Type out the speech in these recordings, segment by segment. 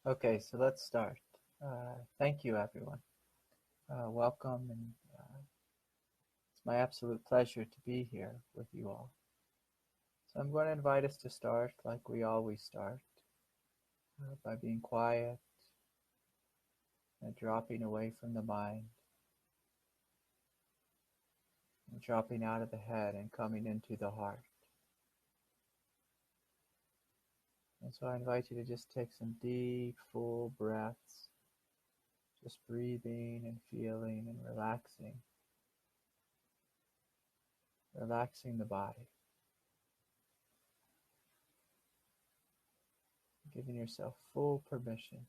Okay, so let's start. Thank you, everyone. Welcome, and it's my absolute pleasure to be here with you all. So I'm going to invite us to start like we always start, by being quiet and dropping away from the mind, and dropping out of the head and coming into the heart. And so I invite you to just take some deep, full breaths, just breathing and feeling and relaxing the body. Giving yourself full permission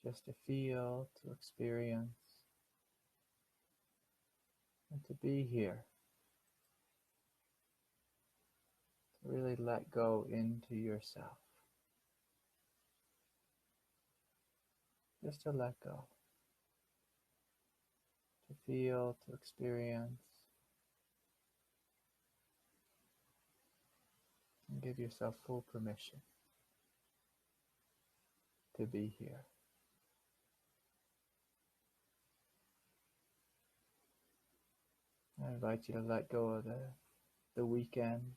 just to feel, to experience, and to be here, to really let go into yourself, just to let go, to feel, to experience, and give yourself full permission to be here. I invite you to let go of the weekend,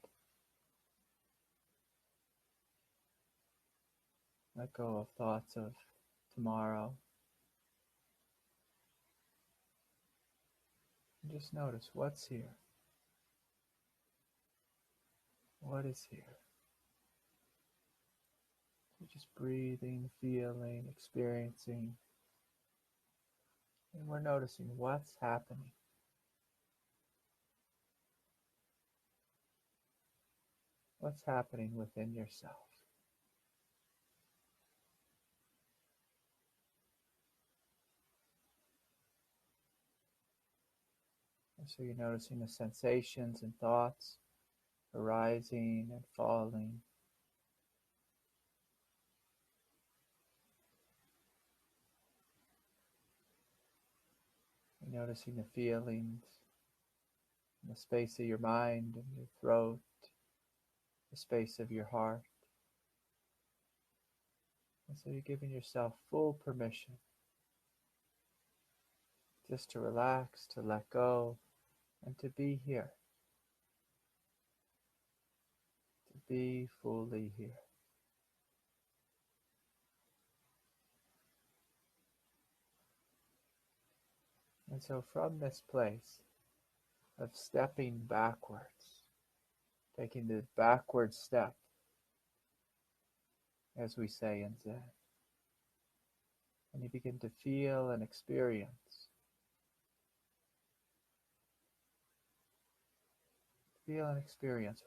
let go of thoughts of tomorrow, and just notice what's here, what is here. So just breathing, feeling, experiencing, and we're noticing what's happening. What's happening within yourself. And so you're noticing the sensations and thoughts arising and falling. You're noticing the feelings in the space of your mind and your throat, the space of your heart. And so you're giving yourself full permission just to relax, to let go, and to be here, to be fully here. And so from this place of stepping backwards, taking the backward step, as we say in Zen, and you begin to feel and experience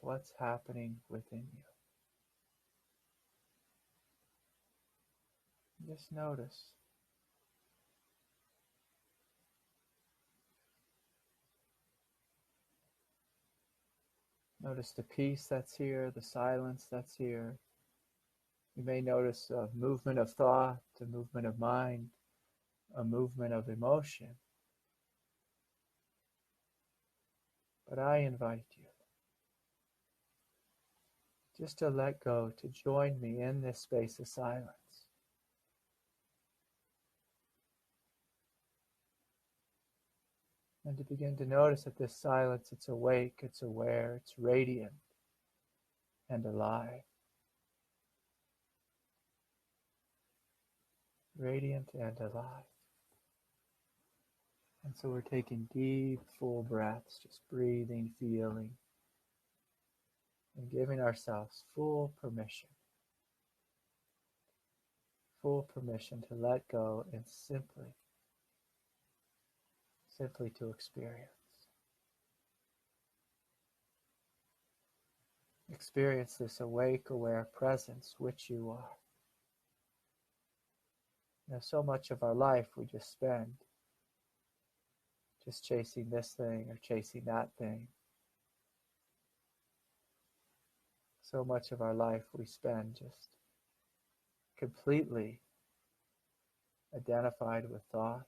what's happening within you. Just notice. Notice the peace that's here, the silence that's here. You may notice a movement of thought, a movement of mind, a movement of emotion. But I invite you just to let go, to join me in this space of silence. And to begin to notice that this silence, it's awake, it's aware, it's radiant and alive. Radiant and alive. And so we're taking deep, full breaths, just breathing, feeling, and giving ourselves full permission to let go and simply to experience. Experience this awake, aware presence which you are. You know, so much of our life we just spend just chasing this thing or chasing that thing. So much of our life we spend just completely identified with thought,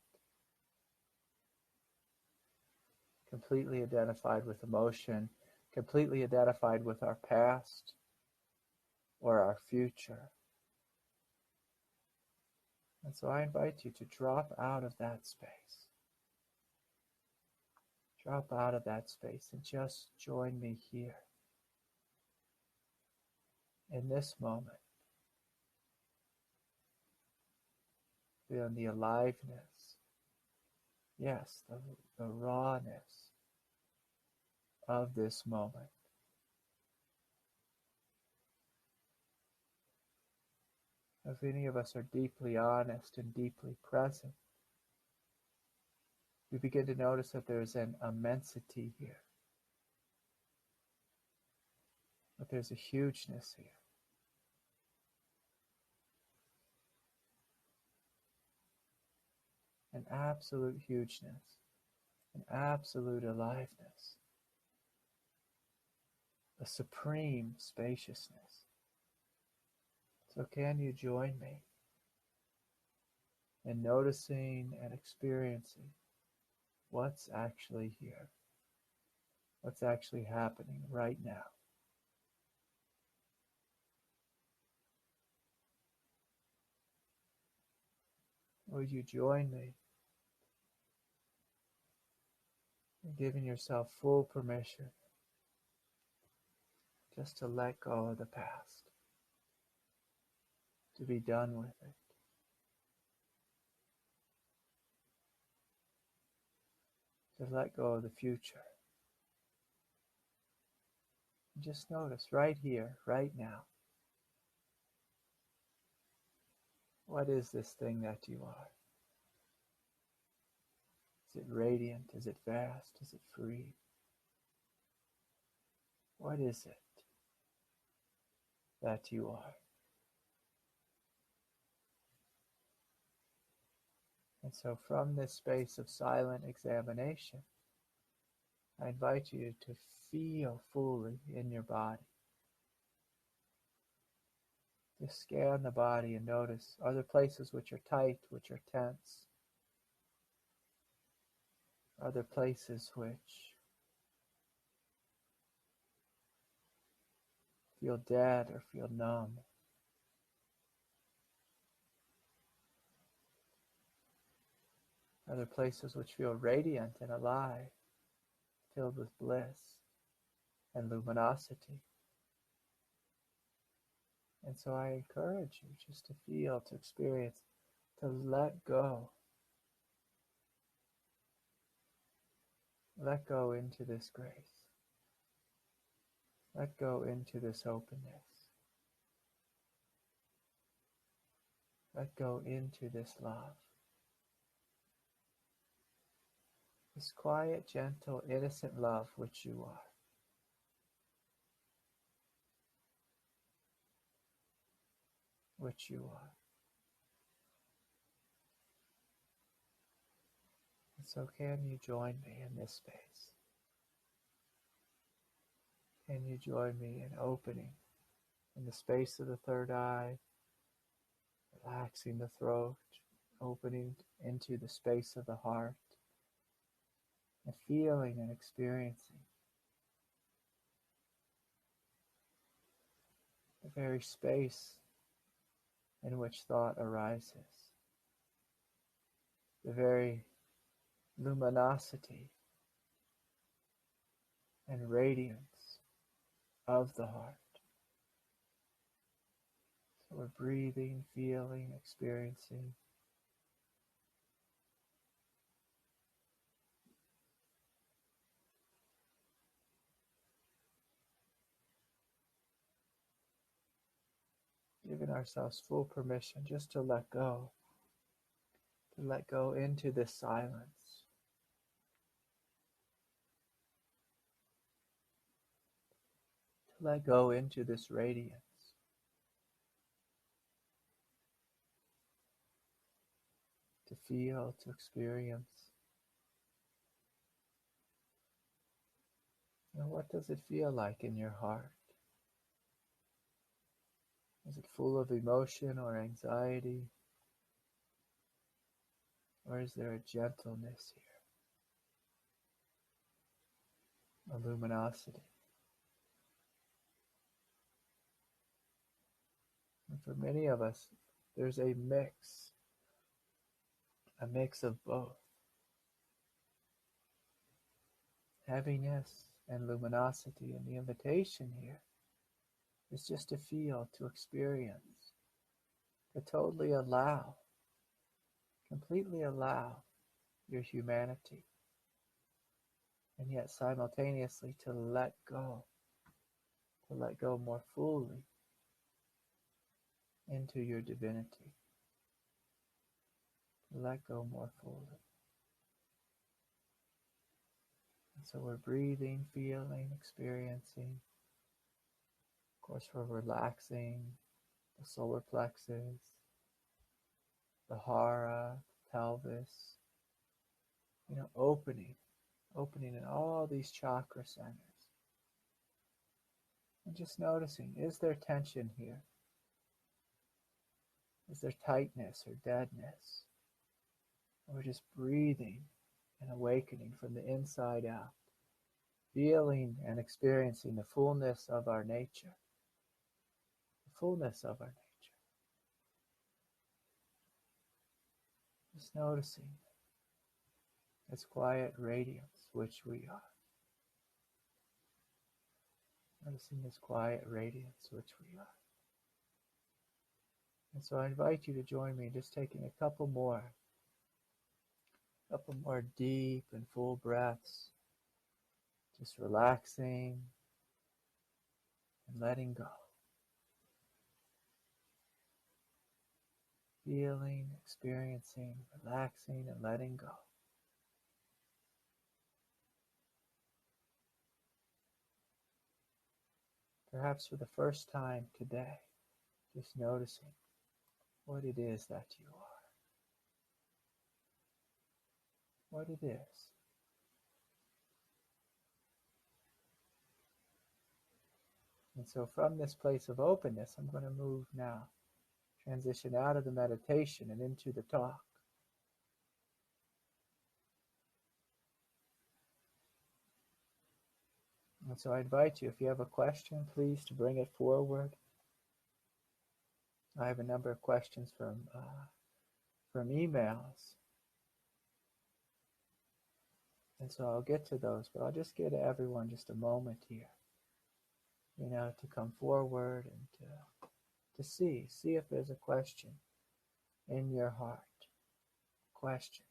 completely identified with emotion, completely identified with our past or our future. And so I invite you to drop out of that space. Drop out of that space and just join me here in this moment. Feeling the aliveness, yes, the rawness of this moment. If any of us are deeply honest and deeply present, we begin to notice that there's an immensity here, that there's a hugeness here. An absolute hugeness, an absolute aliveness, a supreme spaciousness. So can you join me in noticing and experiencing what's actually here, what's actually happening right now? Would you join me in giving yourself full permission just to let go of the past, to be done with it? To let go of the future. And just notice right here, right now, what is this thing that you are? Is it radiant? Is it vast? Is it free? What is it that you are? And so from this space of silent examination, I invite you to feel fully in your body. Just scan the body and notice, are there places which are tight, which are tense? Are there places which feel dead or feel numb? Are there places which feel radiant and alive, filled with bliss and luminosity? And so I encourage you just to feel, to experience, to let go. Let go into this grace. Let go into this openness. Let go into this love. This quiet, gentle, innocent love which you are. Which you are. And so can you join me in this space? Can you join me in opening in the space of the third eye, relaxing the throat, opening into the space of the heart, and feeling and experiencing the very space in which thought arises, the very luminosity and radiance of the heart. So we're breathing, feeling, experiencing. Giving ourselves full permission just to let go into this silence. To let go into this radiance. To feel, to experience. Now, what does it feel like in your heart? Is it full of emotion or anxiety? Or is there a gentleness here? A luminosity? And for many of us, there's a mix a mix of both heaviness and luminosity. And the invitation here is just to feel, to experience, to totally allow, completely allow your humanity, and yet simultaneously to let go more fully into your divinity, to let go more fully. And so we're breathing, feeling, experiencing. Of course, we're relaxing the solar plexus, the hara, pelvis, opening in all these chakra centers. And just noticing, is there tension here? Is there tightness or deadness? And we're just breathing and awakening from the inside out, feeling and experiencing the fullness of our nature. The fullness of our nature. Just noticing this quiet radiance which we are. Noticing this quiet radiance which we are. And so I invite you to join me in just taking a couple more deep and full breaths. Just relaxing and letting go. Feeling, experiencing, relaxing, and letting go. Perhaps for the first time today, just noticing what it is that you are. What it is. And so from this place of openness, I'm going to move now, transition out of the meditation and into the talk. And so I invite you, if you have a question, please to bring it forward. I have a number of questions from emails. And so I'll get to those, but I'll just give everyone just a moment here, to come forward and to see if there's a question in your heart. Question.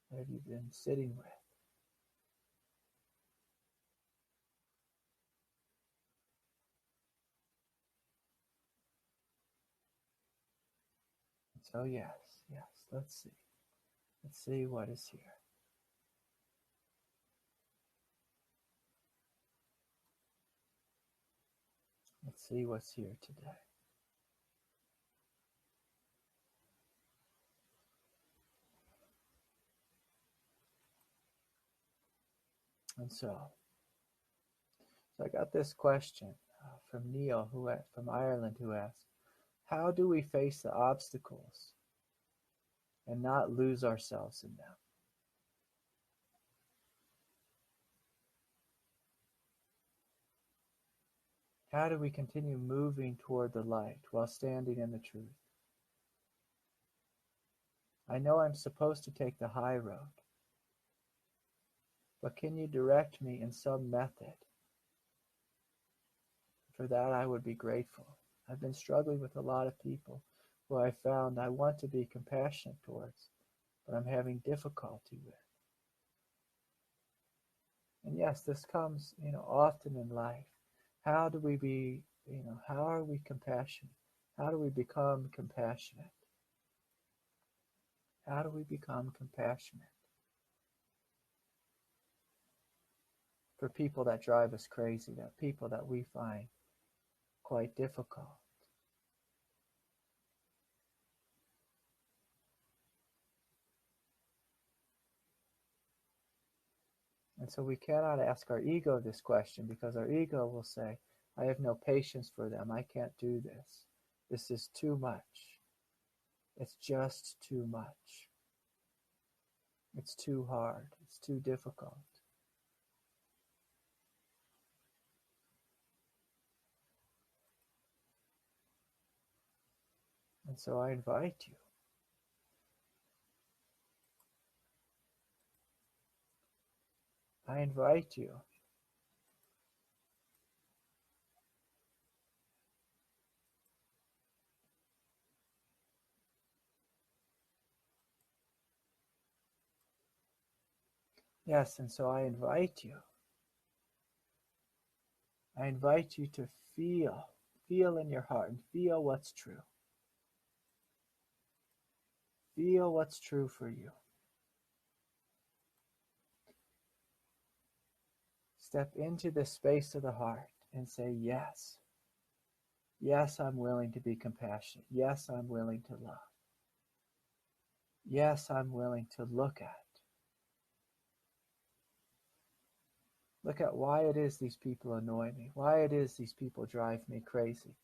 What have you been sitting with? So yes, let's see. Let's see what is here. Let's see what's here today. And so I got this question from Neil, from Ireland, who asked, how do we face the obstacles and not lose ourselves in them? How do we continue moving toward the light while standing in the truth? I know I'm supposed to take the high road, but can you direct me in some method? For that I would be grateful. I've been struggling with a lot of people who I found I want to be compassionate towards, but I'm having difficulty with. And yes, this comes, often in life. How do we be, how are we compassionate? How do we become compassionate? How do we become compassionate for people that drive us crazy, that people that we find quite difficult? And so we cannot ask our ego this question, because our ego will say, I have no patience for them. I can't do this. This is too much. It's just too much. It's too hard. It's too difficult. And so I invite you I invite you yes, and so I invite you to feel in your heart and feel what's true. Feel what's true for you. Step into the space of the heart and say, yes. Yes, I'm willing to be compassionate. Yes, I'm willing to love. Yes, I'm willing to look at why it is these people annoy me, why it is these people drive me crazy.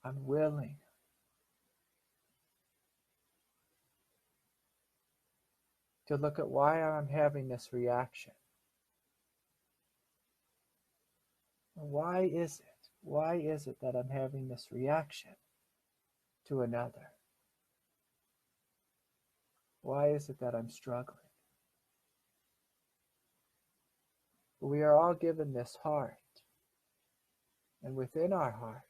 I'm willing to look at why I'm having this reaction. Why is it? Why is it that I'm having this reaction to another? Why is it that I'm struggling? We are all given this heart, and within our heart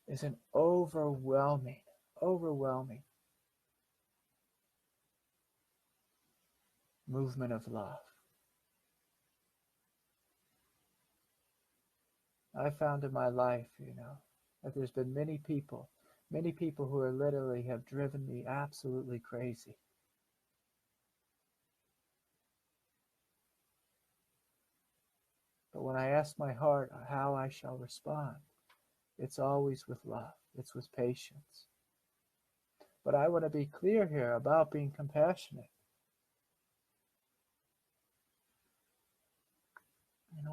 is an overwhelming movement of love. I found in my life, that there's been many people who are literally have driven me absolutely crazy. But when I ask my heart how I shall respond, it's always with love. It's with patience. But I want to be clear here about being compassionate.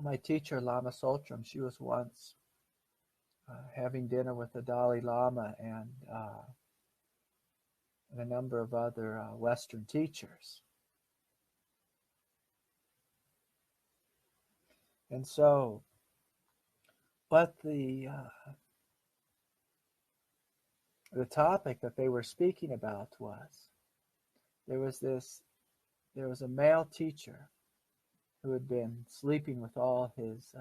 My teacher, Lama Tsultrim, she was once having dinner with the Dalai Lama and a number of other Western teachers. And so, what the topic that they were speaking about was, there was a male teacher who had been sleeping with all his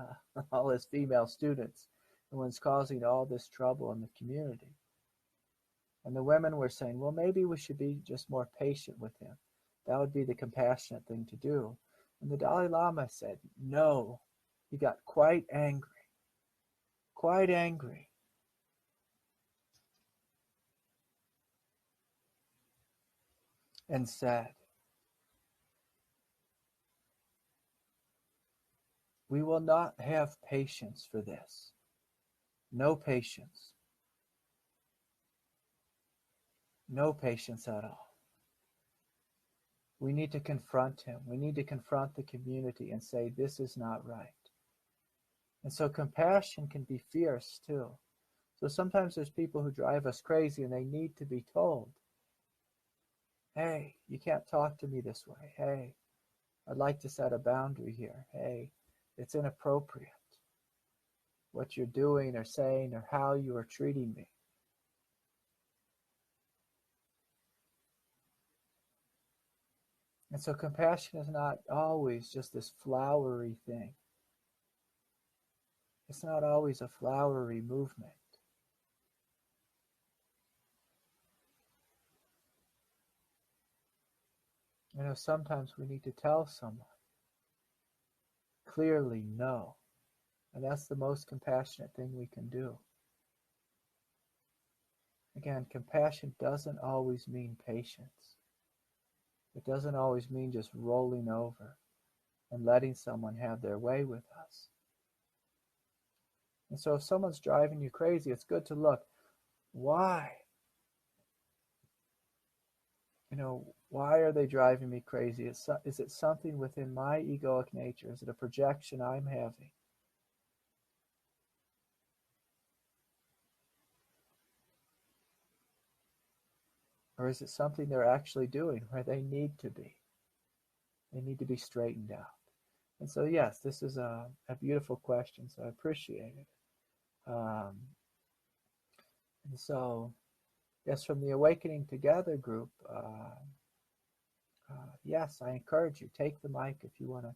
female students and was causing all this trouble in the community. And the women were saying, well, maybe we should be just more patient with him. That would be the compassionate thing to do. And the Dalai Lama said, no. He got quite angry, and said, we will not have patience for this. No patience. No patience at all. We need to confront him. We need to confront the community and say, this is not right. And so compassion can be fierce too. So sometimes there's people who drive us crazy and they need to be told, hey, you can't talk to me this way. Hey, I'd like to set a boundary here. Hey, it's inappropriate what you're doing or saying or how you are treating me. And so compassion is not always just this flowery thing. It's not always a flowery movement. Sometimes we need to tell someone clearly no. And that's the most compassionate thing we can do. Again, compassion doesn't always mean patience. It doesn't always mean just rolling over and letting someone have their way with us. And so if someone's driving you crazy, it's good to look, why? Why are they driving me crazy? Is it something within my egoic nature? Is it a projection I'm having? Or is it something they're actually doing where they need to be? They need to be straightened out. And so, yes, this is a beautiful question, so I appreciate it. And so, Yes, from the Awakening Together group, yes, I encourage you, take the mic if you want to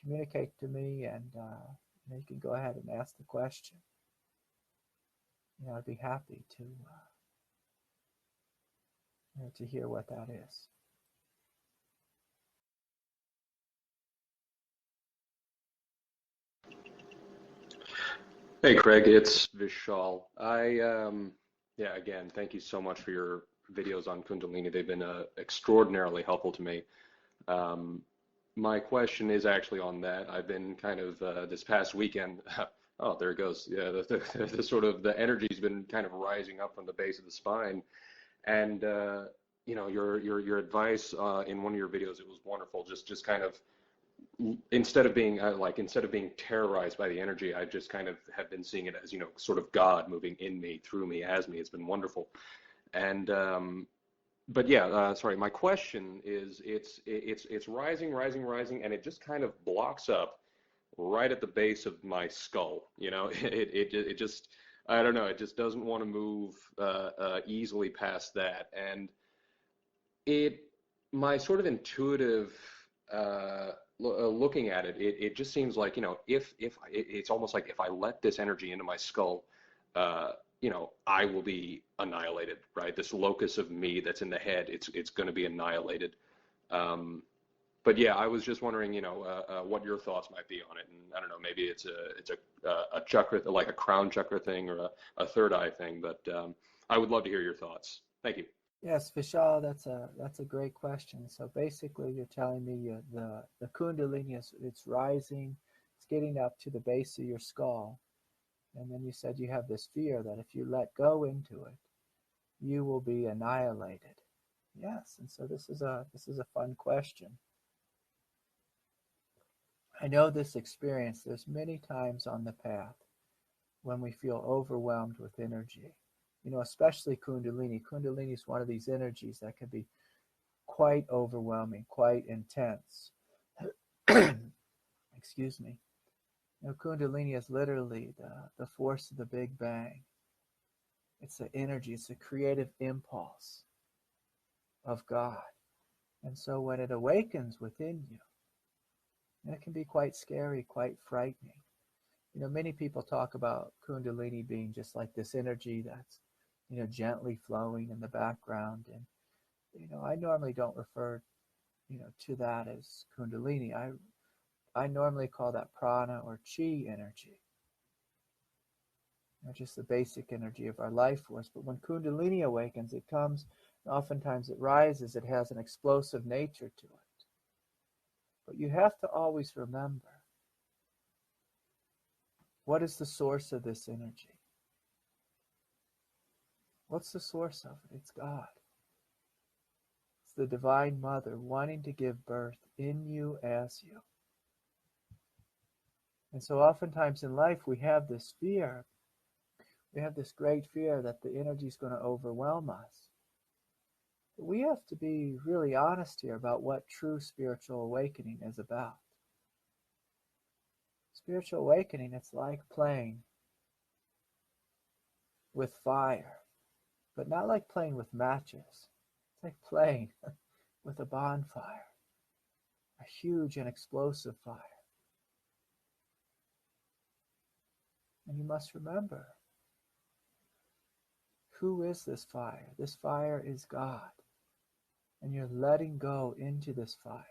communicate to me, and you can go ahead and ask the question. I'd be happy to hear what that is. Hey Craig, it's Vishal. Yeah, again, thank you so much for your videos on Kundalini. They've been extraordinarily helpful to me. Um, my question is actually on that. I've been kind of this past weekend. Oh, there it goes. Yeah, the sort of the energy's been kind of rising up from the base of the spine, and your advice in one of your videos, it was wonderful. Just kind of instead of being terrorized by the energy, I just kind of have been seeing it as, sort of God moving in me, through me, as me. It's been wonderful. And but yeah, sorry. My question is, it's rising, rising, rising, and it just kind of blocks up right at the base of my skull. It just, I don't know. It just doesn't want to move easily past that, and it my sort of intuitive looking at it, it just seems like, if it's almost like if I let this energy into my skull, I will be annihilated, right? This locus of me that's in the head, it's going to be annihilated. But yeah, I was just wondering, what your thoughts might be on it, and I don't know, maybe it's a chakra, like a crown chakra thing, or a third eye thing, but I would love to hear your thoughts. Thank you. Yes, Vishal, that's a great question. So basically, you're telling me the Kundalini it's rising, it's getting up to the base of your skull, and then you said you have this fear that if you let go into it, you will be annihilated. Yes, and so this is a fun question. I know this experience. There's many times on the path when we feel overwhelmed with energy. Especially Kundalini. Kundalini is one of these energies that can be quite overwhelming, quite intense. Excuse me. Kundalini is literally the force of the Big Bang. It's the energy, it's the creative impulse of God. And so when it awakens within you, it can be quite scary, quite frightening. Many people talk about Kundalini being just like this energy that's, gently flowing in the background. And, I normally don't refer, to that as Kundalini. I normally call that prana or chi energy. Just the basic energy of our life force. But when Kundalini awakens, it comes, and oftentimes it rises, it has an explosive nature to it. But you have to always remember, what is the source of this energy? What's the source of it? It's God. It's the Divine Mother wanting to give birth in you as you. And so oftentimes in life we have this fear. We have this great fear that the energy is going to overwhelm us. But we have to be really honest here about what true spiritual awakening is about. Spiritual awakening, it's like playing with fire, but not like playing with matches. It's like playing with a bonfire, a huge and explosive fire. And you must remember, who is this fire? This fire is God. And you're letting go into this fire.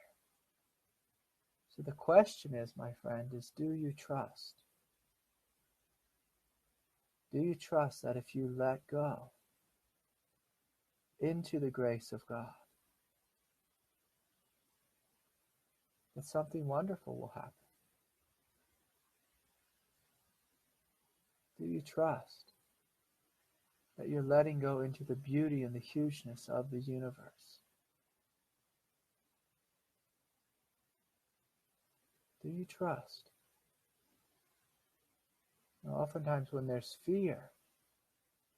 So the question is, my friend, is do you trust? Do you trust that if you let go into the grace of God, that something wonderful will happen? Do you trust that you're letting go into the beauty and the hugeness of the universe? Do you trust? Now, oftentimes when there's fear,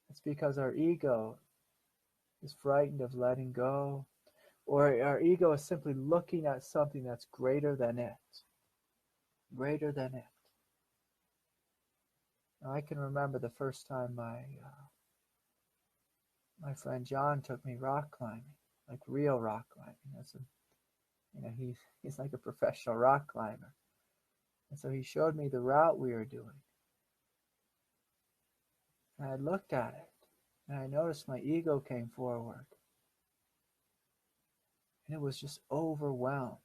it's because our ego is frightened of letting go, or our ego is simply looking at something that's greater than it. Greater than it. Now, I can remember the first time my friend John took me rock climbing, like real rock climbing. He's like a professional rock climber. And so he showed me the route we were doing. And I looked at it, and I noticed my ego came forward. And it was just overwhelmed.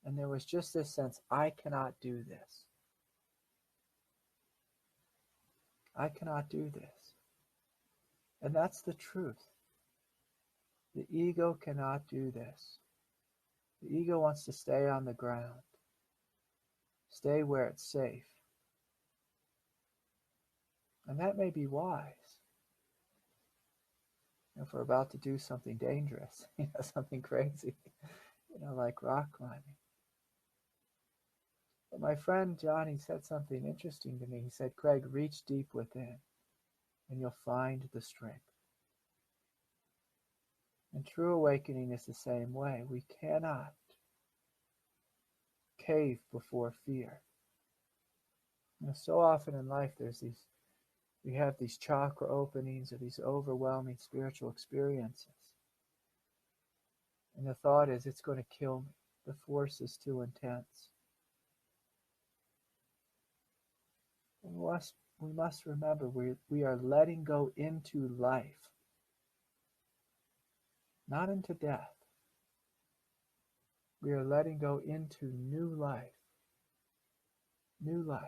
And there was just this sense, I cannot do this. I cannot do this. And that's the truth. The ego cannot do this. The ego wants to stay on the ground, stay where it's safe. And that may be wise. If we're about to do something dangerous, something crazy, like rock climbing. But my friend Johnny said something interesting to me. He said, Craig, reach deep within and you'll find the strength. And true awakening is the same way. We cannot cave before fear. So often in life we have these chakra openings or these overwhelming spiritual experiences. And the thought is, it's going to kill me. The force is too intense. We must remember we are letting go into life, not into death. We are letting go into new life. New life.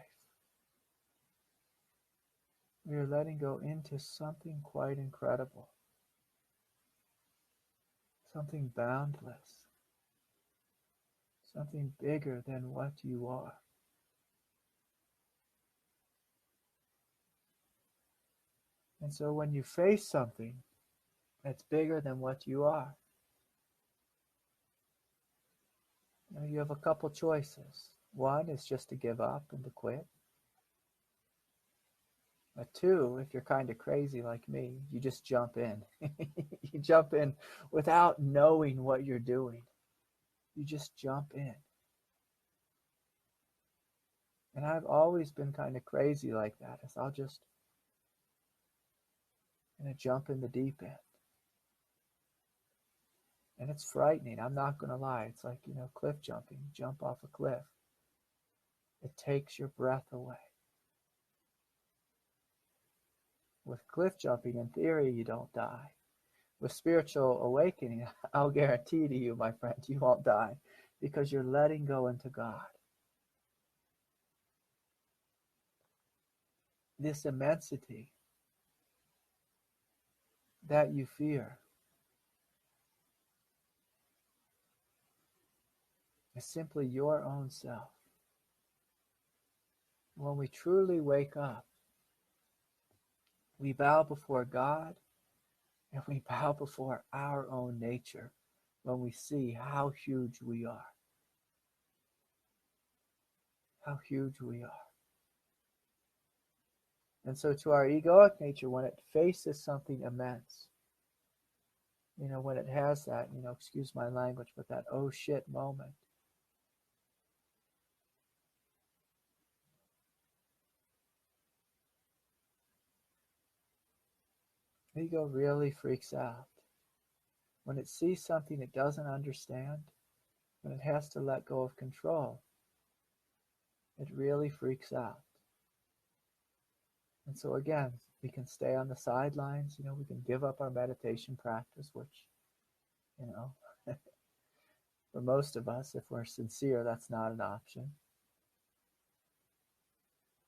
We are letting go into something quite incredible. Something boundless. Something bigger than what you are. And so when you face something that's bigger than what you are, you have a couple choices. One is just to give up and to quit. But two, if you're kind of crazy like me, you just jump in. You jump in without knowing what you're doing. You just jump in. And I've always been kind of crazy like that. I'll just jump in the deep end. And it's frightening. I'm not going to lie. It's like, cliff jumping. You jump off a cliff. It takes your breath away. With cliff jumping, in theory, you don't die. With spiritual awakening, I'll guarantee to you, my friend, you won't die because you're letting go into God. This immensity that you fear is simply your own self. When we truly wake up, we bow before God and we bow before our own nature when we see how huge we are. How huge we are. And so to our egoic nature, when it faces something immense, when it has that, excuse my language, but that oh shit moment, ego really freaks out. When it sees something it doesn't understand, when it has to let go of control, it really freaks out. And so again, we can stay on the sidelines, we can give up our meditation practice, which, for most of us, if we're sincere, that's not an option.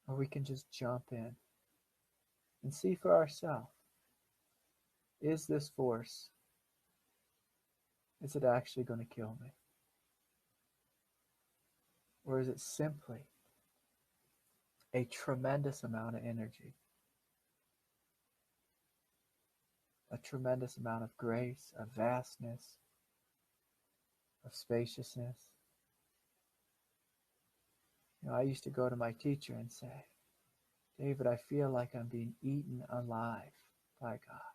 Or we can just jump in and see for ourselves. Is this force, is it actually going to kill me? Or is it simply a tremendous amount of energy? A tremendous amount of grace, of vastness, of spaciousness. I used to go to my teacher and say, David, I feel like I'm being eaten alive by God.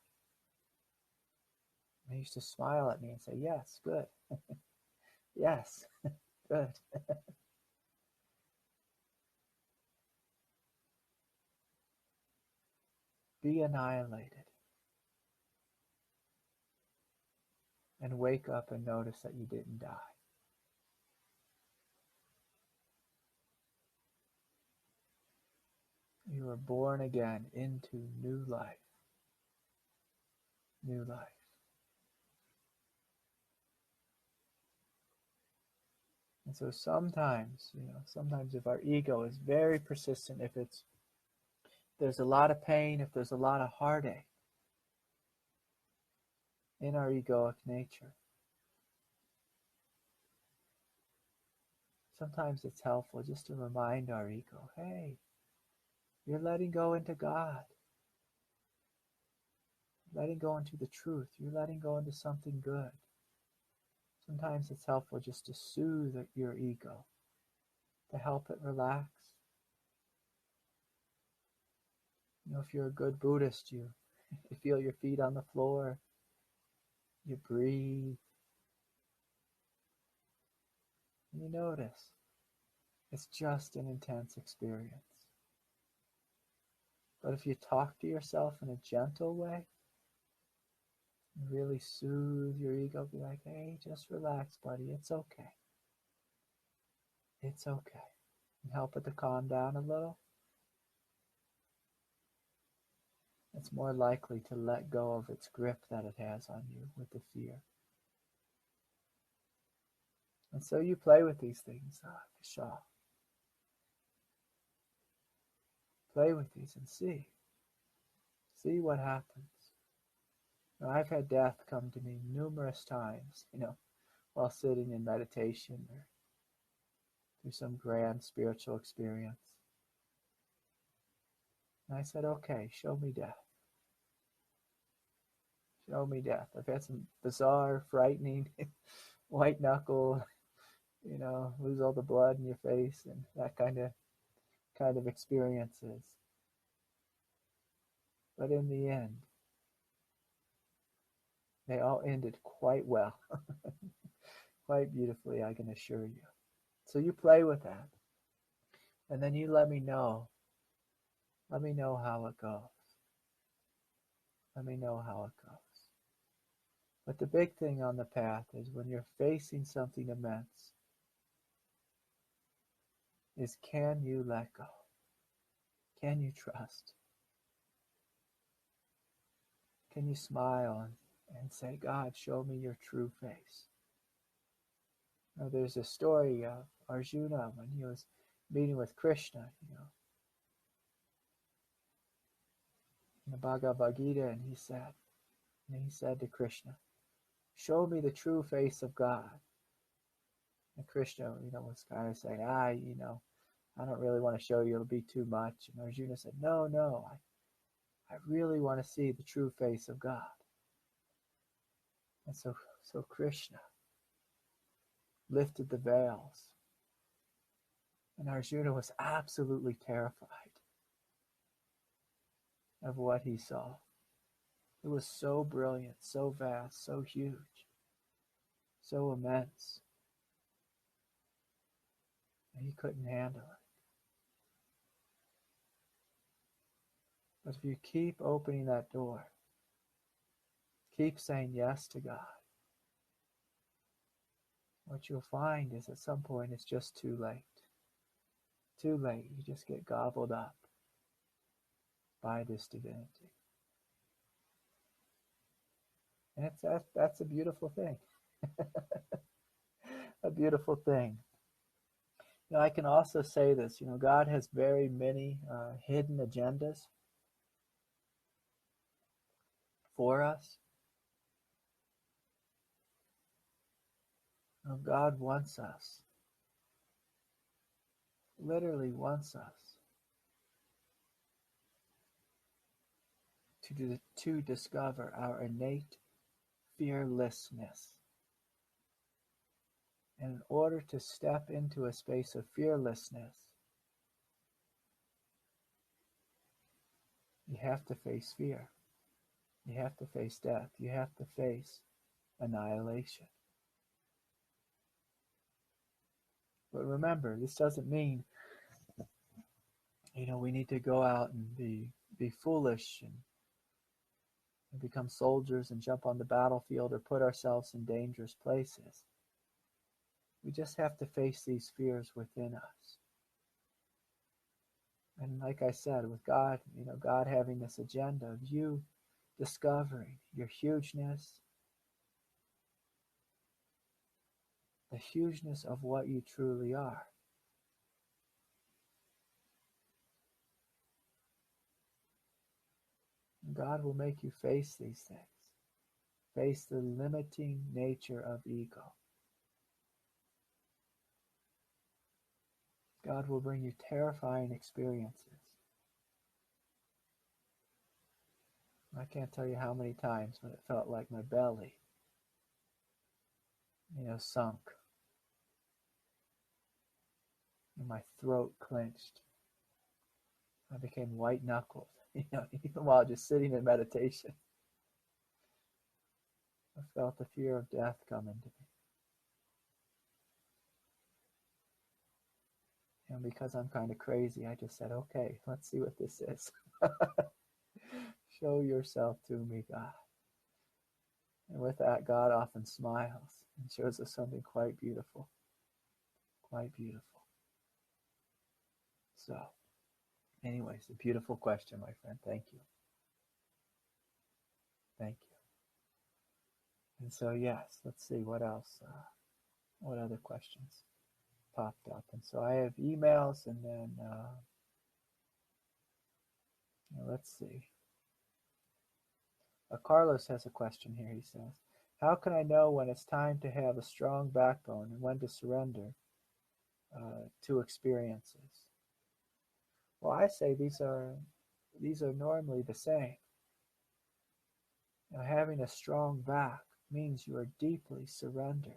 And he used to smile at me and say, yes, good. Yes, good. Be annihilated. and wake up and notice that you didn't die. You were born again into new life. New life. And so sometimes, sometimes if our ego is very persistent, if there's a lot of pain, if there's a lot of heartache in our egoic nature, sometimes it's helpful just to remind our ego, hey, you're letting go into God. Letting go into the truth. You're letting go into something good. Sometimes it's helpful just to soothe your ego, to help it relax. If you're a good Buddhist, you feel your feet on the floor, you breathe, and you notice it's just an intense experience. But if you talk to yourself in a gentle way, really soothe your ego, be like, hey, just relax, buddy, it's okay. It's okay. And help it to calm down a little. It's more likely to let go of its grip that it has on you with the fear. And so you play with these things, Vishal. Play with these and see. See what happens. I've had death come to me numerous times, while sitting in meditation or through some grand spiritual experience. And I said, okay, show me death. Show me death. I've had some bizarre, frightening, white knuckle, lose all the blood in your face and that kind of experiences. But in the end, they all ended quite well, quite beautifully, I can assure you. So you play with that, and then you let me know. Let me know how it goes. Let me know how it goes. But the big thing on the path is when you're facing something immense, is can you let go? Can you trust? Can you smile and say, God, show me your true face? Now, there's a story of Arjuna when he was meeting with Krishna, in the Bhagavad Gita, and he said to Krishna, show me the true face of God. And Krishna, was kind of saying, I don't really want to show you, it'll be too much. And Arjuna said, no, I really want to see the true face of God. And so Krishna lifted the veils. And Arjuna was absolutely terrified of what he saw. It was so brilliant, so vast, so huge, so immense. And he couldn't handle it. But if you keep opening that door, keep saying yes to God, what you'll find is at some point it's just too late. Too late. You just get gobbled up by this divinity. And that's a beautiful thing. A beautiful thing. I can also say this, God has very many hidden agendas for us. God wants us, literally wants us to discover our innate fearlessness. And in order to step into a space of fearlessness, you have to face fear. You have to face death. You have to face annihilation. But remember, this doesn't mean, we need to go out and be foolish and become soldiers and jump on the battlefield or put ourselves in dangerous places. We just have to face these fears within us. And like I said, with God, God having this agenda of you discovering your hugeness, the hugeness of what you truly are. And God will make you face these things, face the limiting nature of ego. God will bring you terrifying experiences. I can't tell you how many times when it felt like my belly, sunk, and my throat clenched. I became white-knuckled, even while just sitting in meditation. I felt the fear of death come into me. And because I'm kind of crazy, I just said, okay, let's see what this is. Show yourself to me, God. And with that, God often smiles and shows us something quite beautiful. Quite beautiful. So, anyways, a beautiful question, my friend. Thank you. Thank you. And so, yes, let's see what else. What other questions popped up? And so I have emails, and then let's see. Carlos has a question here. He says, how can I know when it's time to have a strong backbone and when to surrender to experiences? Well, I say these are normally the same. Having a strong back means you are deeply surrendered.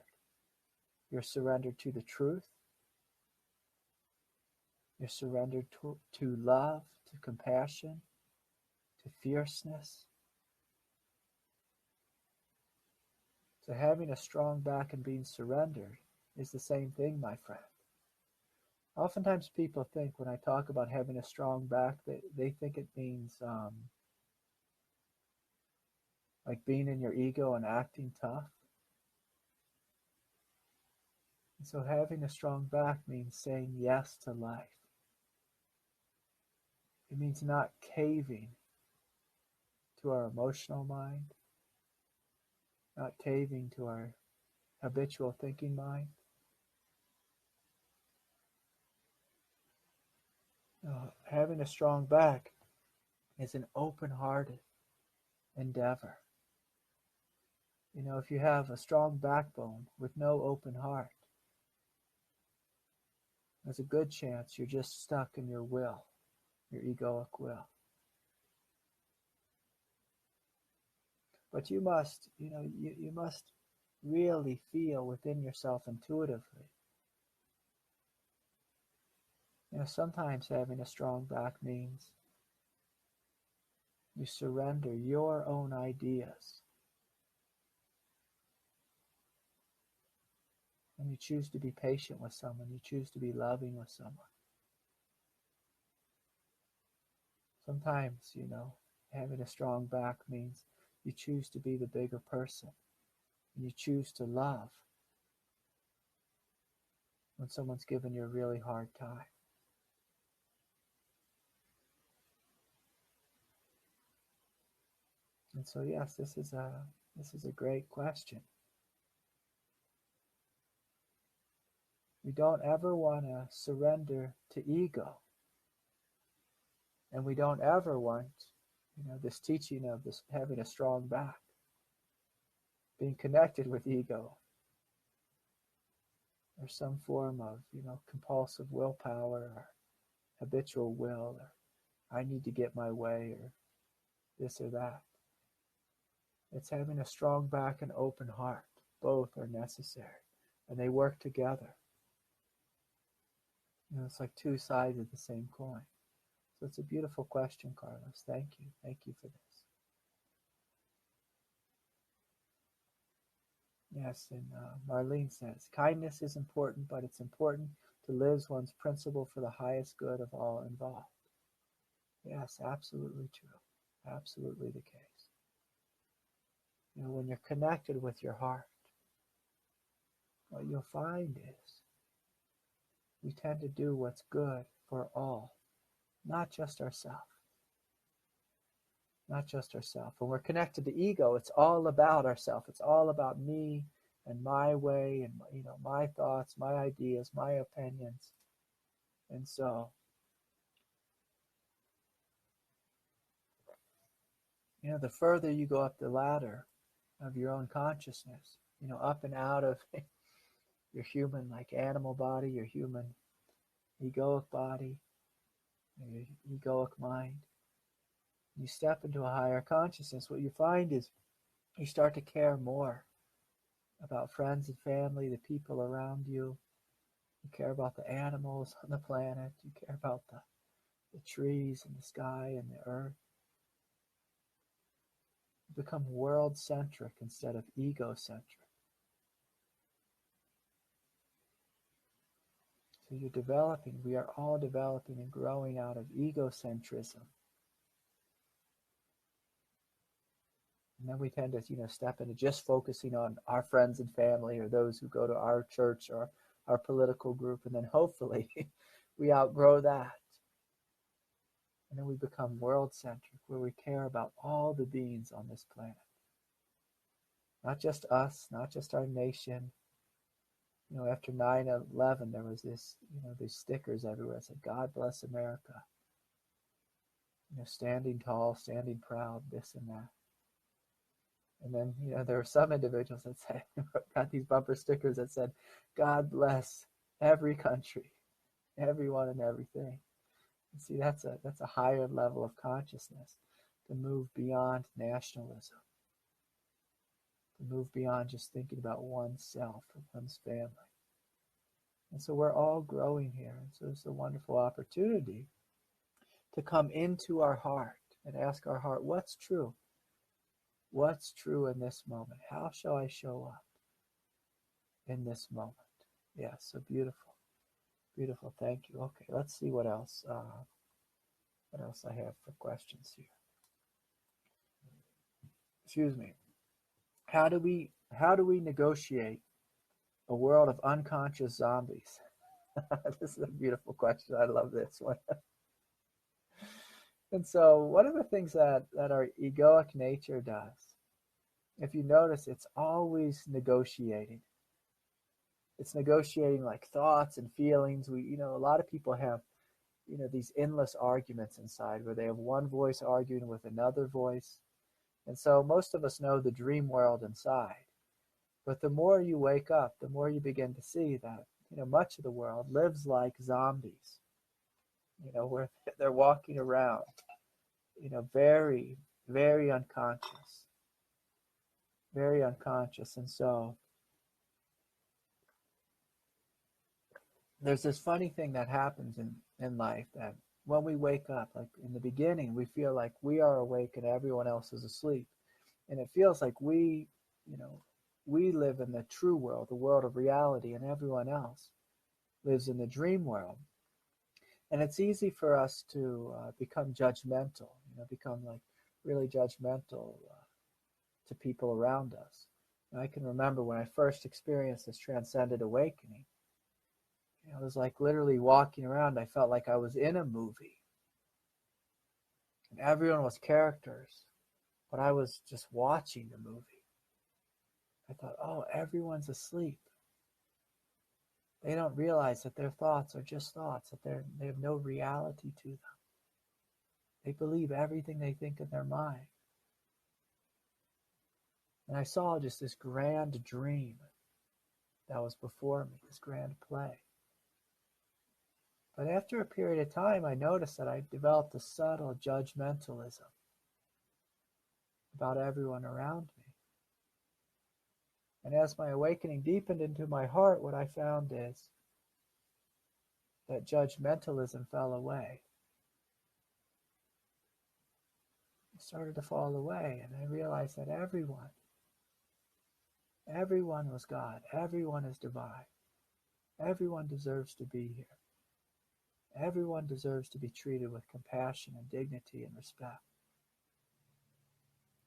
You're surrendered to the truth. You're surrendered to love, to compassion, to fierceness. So having a strong back and being surrendered is the same thing, my friend. Oftentimes people think when I talk about having a strong back, they think it means like being in your ego and acting tough. And so having a strong back means saying yes to life. It means not caving to our emotional mind, not caving to our habitual thinking mind. Having a strong back is an open-hearted endeavor. If you have a strong backbone with no open heart, there's a good chance you're just stuck in your will, your egoic will. But you must, you must really feel within yourself intuitively. Sometimes having a strong back means you surrender your own ideas. And you choose to be patient with someone. You choose to be loving with someone. Sometimes, having a strong back means you choose to be the bigger person. And you choose to love when someone's given you a really hard time. And so, yes, this is a great question. We don't ever want to surrender to ego. And we don't ever want, this teaching of this having a strong back, being connected with ego, or some form of, compulsive willpower, or habitual will, or I need to get my way, or this or that. It's having a strong back and open heart. Both are necessary, and they work together. It's like two sides of the same coin. So it's a beautiful question, Carlos. Thank you. Thank you for this. Yes, and Marlene says, kindness is important, but it's important to live one's principle for the highest good of all involved. Yes, absolutely true. Absolutely the case. When you're connected with your heart, what you'll find is we tend to do what's good for all, not just ourselves. Not just ourselves. When we're connected to ego, it's all about ourselves. It's all about me and my way and my thoughts, my ideas, my opinions. And so, the further you go up the ladder of your own consciousness, up and out of your human, like animal body, your human egoic body, your egoic mind, you step into a higher consciousness, what you find is you start to care more about friends and family, the people around you. You care about the animals on the planet. You care about the trees and the sky and the earth. You become world-centric instead of egocentric. So we are all developing and growing out of egocentrism. And then we tend to, step into just focusing on our friends and family or those who go to our church or our political group. And then hopefully we outgrow that. And then we become world-centric, where we care about all the beings on this planet. Not just us, not just our nation. After 9/11, there was these stickers everywhere that said, "God bless America." Standing tall, standing proud, this and that. And then, there were some individuals that said, got these bumper stickers that said, "God bless every country, everyone and everything." And see, that's a higher level of consciousness, to move beyond nationalism, to move beyond just thinking about oneself or one's family. And so we're all growing here. And so it's a wonderful opportunity to come into our heart and ask our heart, what's true? What's true in this moment? How shall I show up in this moment? Yeah, so beautiful. Beautiful, thank you. Okay, let's see what else I have for questions here. Excuse me. How do we negotiate a world of unconscious zombies? This is a beautiful question. I love this one. And so one of the things that our egoic nature does, if you notice, it's always negotiating. It's negotiating like thoughts and feelings. A lot of people have, these endless arguments inside where they have one voice arguing with another voice. And so most of us know the dream world inside. But the more you wake up, the more you begin to see that, much of the world lives like zombies, where they're walking around, very, very unconscious. Very unconscious. And so there's this funny thing that happens in life, that when we wake up, like in the beginning, we feel like we are awake and everyone else is asleep. And it feels like we live in the true world, the world of reality, and everyone else lives in the dream world. And it's easy for us to become judgmental, become like really judgmental to people around us. And I can remember when I first experienced this transcendent awakening, it was like literally walking around, I felt like I was in a movie. And everyone was characters, but I was just watching the movie. I thought, oh, everyone's asleep. They don't realize that their thoughts are just thoughts, that they have no reality to them. They believe everything they think in their mind. And I saw just this grand dream that was before me, this grand play. But after a period of time, I noticed that I developed a subtle judgmentalism about everyone around me. And as my awakening deepened into my heart, what I found is that judgmentalism fell away. It started to fall away, and I realized that everyone was God. Everyone is divine. Everyone deserves to be here. Everyone deserves to be treated with compassion and dignity and respect.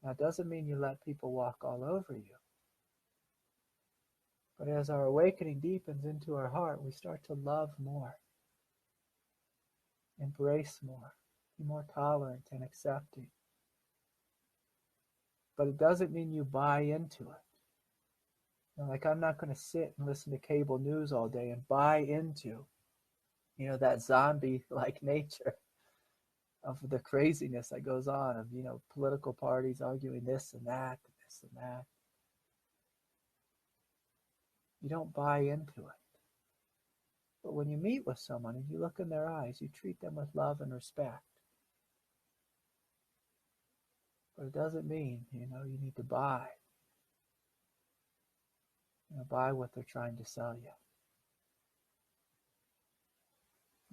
Now, it doesn't mean you let people walk all over you. But as our awakening deepens into our heart, we start to love more, embrace more, be more tolerant and accepting. But it doesn't mean you buy into it. Like, I'm not going to sit and listen to cable news all day and buy into, that zombie-like nature of the craziness that goes on of, political parties arguing this and that, and this and that. You don't buy into it. But when you meet with someone and you look in their eyes, you treat them with love and respect. But it doesn't mean, you need to buy. Buy what they're trying to sell you.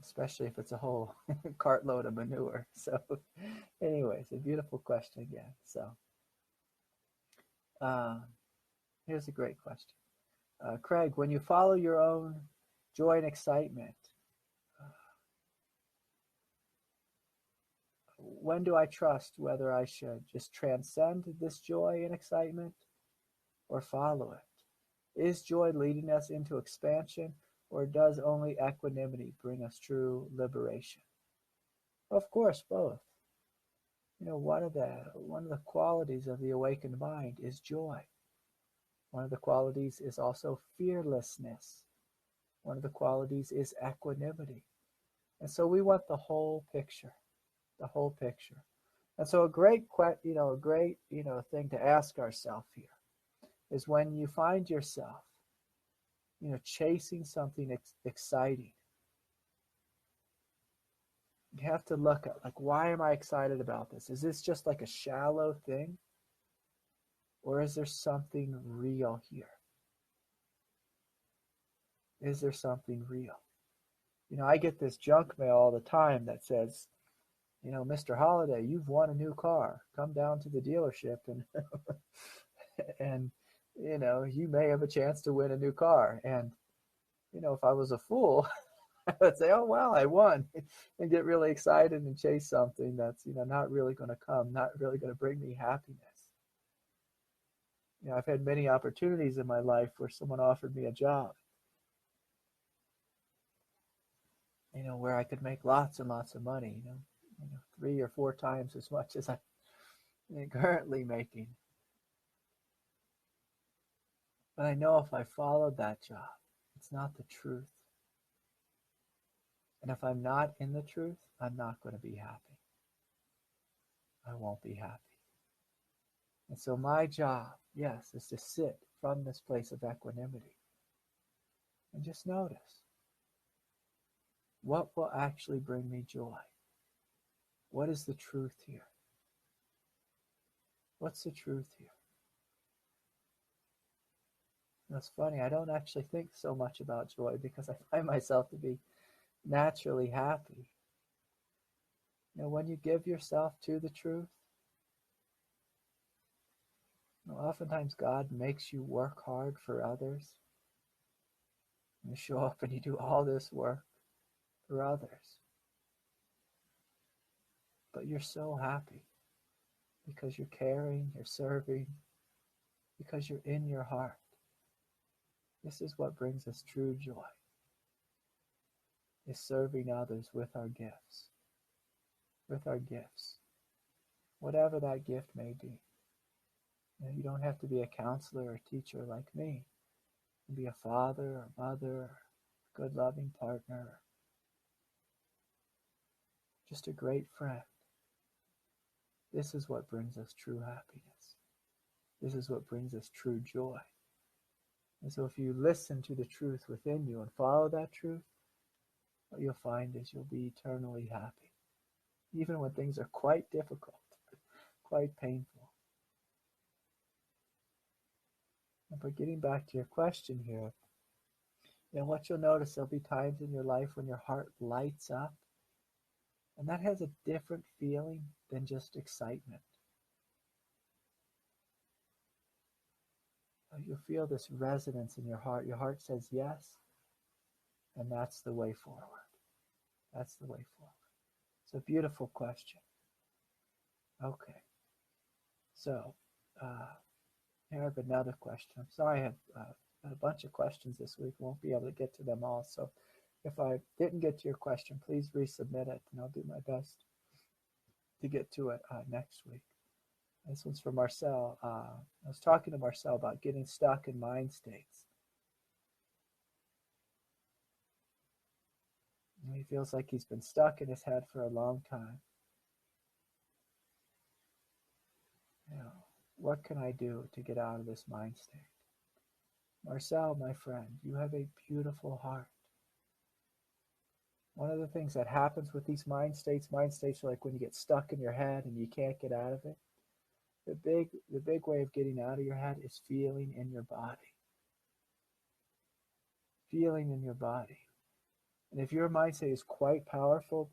Especially if it's a whole cartload of manure. So anyways, a beautiful question again. So here's a great question. Craig, when you follow your own joy and excitement, when do I trust whether I should just transcend this joy and excitement or follow it? Is joy leading us into expansion, or does only equanimity bring us true liberation? Of course, both. One of the qualities of the awakened mind is joy. One of the qualities is also fearlessness. One of the qualities is equanimity. And so we want the whole picture, the whole picture. And so a great thing to ask ourselves here is when you find yourself, chasing something exciting. You have to look at, why am I excited about this? Is this just like a shallow thing? Or is there something real here? Is there something real? I get this junk mail all the time that says, Mr. Holiday, you've won a new car. Come down to the dealership and you may have a chance to win a new car. And, if I was a fool, I would say, oh, well, I won, and get really excited and chase something that's, not really going to come, not really going to bring me happiness. I've had many opportunities in my life where someone offered me a job, where I could make lots and lots of money, 3 or 4 times as much as I'm currently making. But I know if I followed that job, it's not the truth. And if I'm not in the truth, I'm not going to be happy. I won't be happy. And so my job, yes, is to sit from this place of equanimity and just notice, what will actually bring me joy? What is the truth here? What's the truth here? It's funny, I don't actually think so much about joy because I find myself to be naturally happy. When you give yourself to the truth, oftentimes God makes you work hard for others. You show up and you do all this work for others. But you're so happy because you're caring, you're serving, because you're in your heart. This is what brings us true joy, is serving others with our gifts. With our gifts. Whatever that gift may be. You don't have to be a counselor or teacher like me. You can be a father or mother, a good loving partner, just a great friend. This is what brings us true happiness. This is what brings us true joy. And so if you listen to the truth within you and follow that truth, what you'll find is you'll be eternally happy, even when things are quite difficult, quite painful. But getting back to your question here, what you'll notice, there'll be times in your life when your heart lights up, and that has a different feeling than just excitement. You'll feel this resonance in your heart. Your heart says yes, and that's the way forward. That's the way forward. It's a beautiful question. Okay. So, here I have another question. I'm sorry I have a bunch of questions this week. Won't be able to get to them all. So, if I didn't get to your question, please resubmit it, and I'll do my best to get to it next week. This one's for Marcel. I was talking to Marcel about getting stuck in mind states. He feels like he's been stuck in his head for a long time. You know, what can I do to get out of this mind state? Marcel, my friend, you have a beautiful heart. One of the things that happens with these mind states are like when you get stuck in your head and you can't get out of it. The big way of getting out of your head is feeling in your body. Feeling in your body. And if your mind state is quite powerful,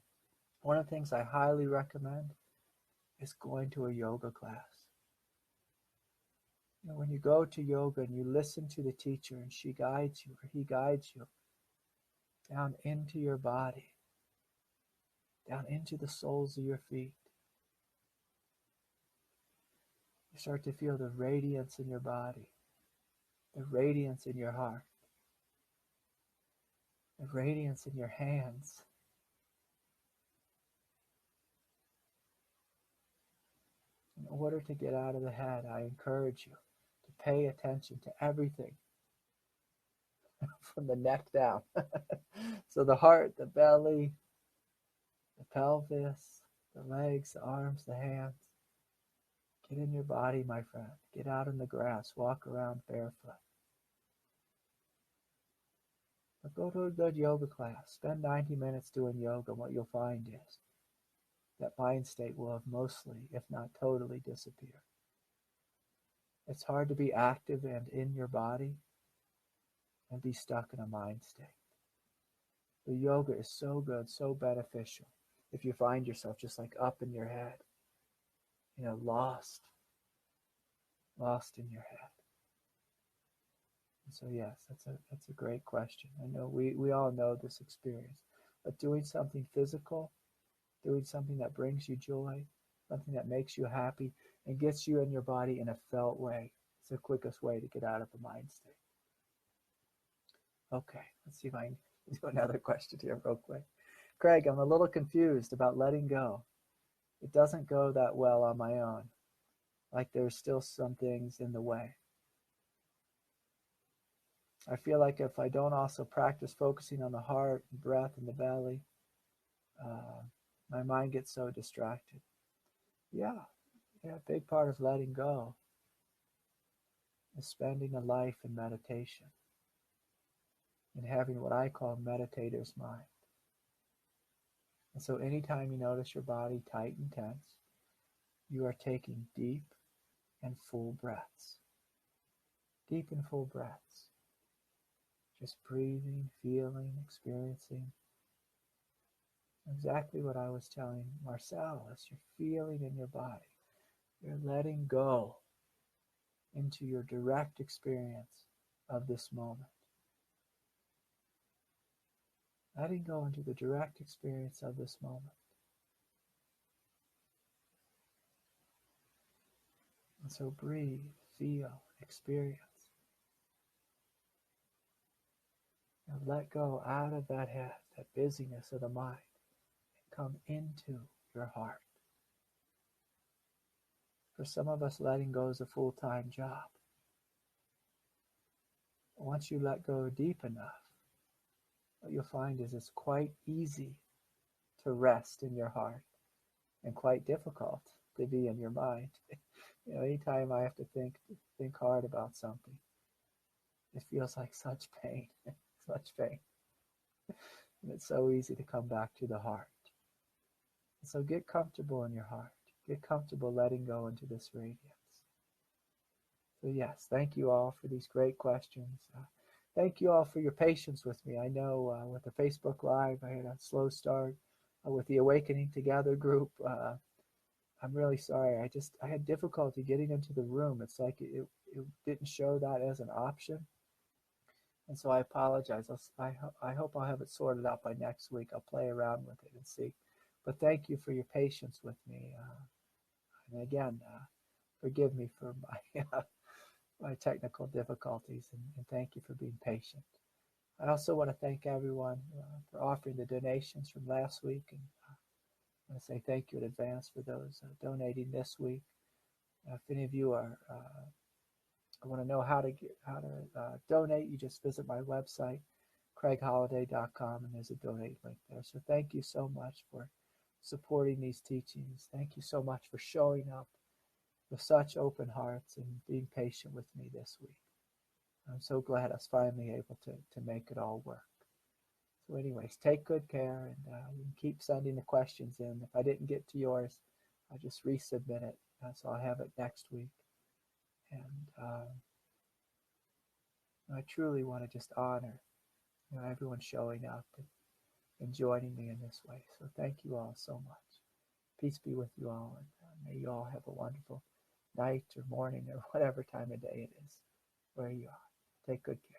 one of the things I highly recommend is going to a yoga class. You know, when you go to yoga and you listen to the teacher and she guides you or he guides you down into your body, down into the soles of your feet, you start to feel the radiance in your body, the radiance in your heart, the radiance in your hands. In order to get out of the head, I encourage you to pay attention to everything from the neck down. So the heart, the belly, the pelvis, the legs, the arms, the hands. Get in your body, my friend. Get out in the grass. Walk around barefoot. But go to a good yoga class. Spend 90 minutes doing yoga. What you'll find is that mind state will have mostly, if not totally, disappeared. It's hard to be active and in your body and be stuck in a mind state. The yoga is so good, so beneficial. If you find yourself just like up in your head, you know, lost in your head. And so yes, that's a great question. I know we all know this experience, but doing something physical, doing something that brings you joy, something that makes you happy and gets you in your body in a felt way, it's the quickest way to get out of the mind state. Okay, let's see if I can do another question here real quick. Craig, I'm a little confused about letting go. It doesn't go that well on my own. Like there's still some things in the way. I feel like if I don't also practice focusing on the heart and breath and the belly, my mind gets so distracted. Yeah, a big part of letting go is spending a life in meditation and having what I call meditator's mind. And so anytime you notice your body tight and tense, you are taking deep and full breaths. Deep and full breaths. Just breathing, feeling, experiencing. Exactly what I was telling Marcel, as you're feeling in your body. You're letting go into your direct experience of this moment. Letting go into the direct experience of this moment. And so breathe, feel, experience. And let go out of that head, that busyness of the mind, and come into your heart. For some of us, letting go is a full-time job. Once you let go deep enough, what you'll find is it's quite easy to rest in your heart and quite difficult to be in your mind. You know, anytime I have to think hard about something, it feels like such pain, such pain. And it's so easy to come back to the heart. And so get comfortable in your heart. Get comfortable letting go into this radiance. So yes, thank you all for these great questions. Thank you all for your patience with me. I know with the Facebook Live, I had a slow start. With the Awakening Together group, I'm really sorry. I had difficulty getting into the room. It's like it didn't show that as an option. And so I apologize. I hope I'll have it sorted out by next week. I'll play around with it and see. But thank you for your patience with me. And again, forgive me for my my technical difficulties, and thank you for being patient. I also want to thank everyone for offering the donations from last week, and I want to say thank you in advance for those donating this week. If any of you are want to know how to donate, you just visit my website, craigholiday.com, and there's a donate link there. So thank you so much for supporting these teachings. Thank you so much for showing up with such open hearts and being patient with me this week. I'm so glad I was finally able to make it all work. So anyways, take good care, and you can keep sending the questions in. If I didn't get to yours, I'll just resubmit it, so I'll have it next week. And I truly want to just honor everyone showing up and joining me in this way. So thank you all so much. Peace be with you all, and may you all have a wonderful night or morning or whatever time of day it is where you are. Take good care.